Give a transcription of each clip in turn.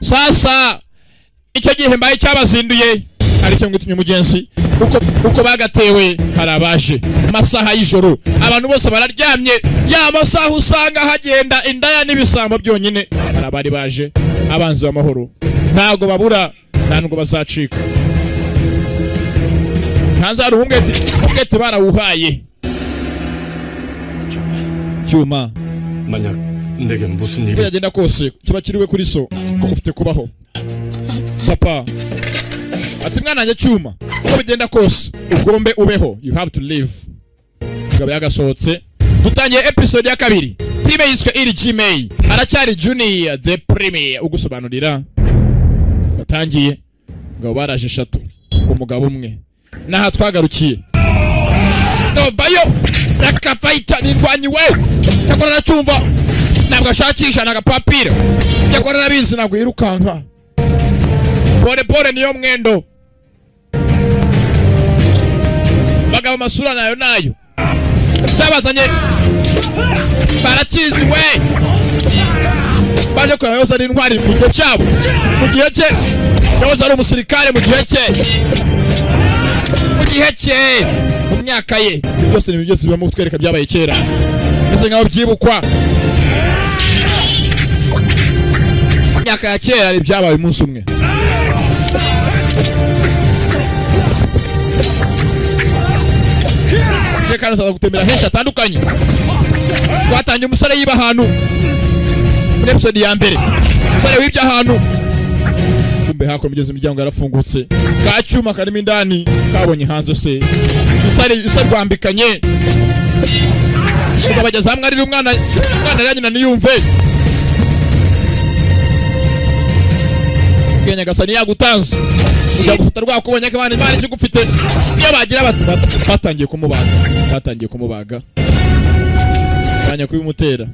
sasa icyo gihe mbaye cyabazinduye ari cyo ngutumye mugenzi uko bagatewe harabaje amasaha y'ijoro abantu bose bararyamye ya masaha usanga hagenda indaya n'ibisambo byonyine harabari baje abanzi b'amahoro ntago babura ntango bazacika hanzaru umwete barawuhaye cyuma 만약 내게 무슨 일이 yagenda kose kiba kiriwe kuri so ko ufite kubaho papa ati mwana wanjye cyuma uko bigenda kose ugombe ubeho you have to live ngabo yagasohotse dutangiye episode ya kabiri filime yiswe iri Gmail aracyari Junior the Premier ugusobanurira batangiye ngabo baraje 3 umugabo umwe naha twagarukiye no bayo nakafaita nindwanyi we cyakora nacyumva nabwo ashakisha nagapapira cyakora nabizi nabwo yirukanka pole niyo mwendo bagabo masura nayo cyabazanye barakizi we baje ko yose ari intwari mu gihe cyabo mu gihe cye yose ari umusirikare mu gihe cye mu myaka ye byose ni byose biba mu twereka byabaye kera ese ngaho byibukwa myaka ya kera ari byabaye umunsi umwe Yekana saza gutembera henshi atandukanye twatangiye umusore yiba ahantu muri episode ya mbere umusore wibye ahantu kumbe hako mugeze imiryango yarafungutse kacyuma karimo indani kabonye hanze se usari rwambikanye bageze hamwe ari umwana yanyina niyumve Kenya gasani yagutanze ujya gufata rwakubonye ko Imana igufite iyo bagira batangiye kumubaga banya kubimutera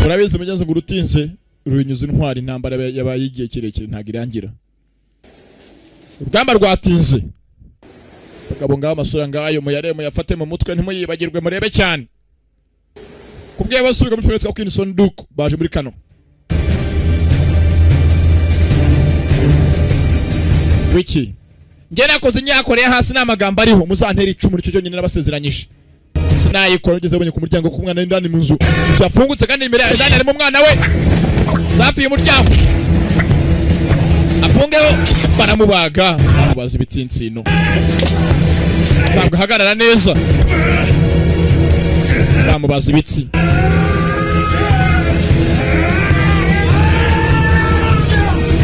urabizi mugeze ngo urutinze runyuza intwari intambara yabaye igihe kirekire ntagirangira urugamba rwatinze bagabo ngaho amasura ngayo muyaremo yafate mu mutwe ntimuyibagirwe murebe cyane kubwiye basubiga muri filime Queen Sonduku baje muri kano wiki ngena nakoze nyakoreye hasi n'amagambo ariho muzantera icumu cyo nyine nabasezeranyije sinayikora ugeze bonye ku muryango ku mwana indani mu nzu yafungutse kandi imbere indani harimo umwana we zafiye umuryango afungeho baramubaga bamubaza ibitsinsino ntabwo hagarara neza bamubaza ibitsi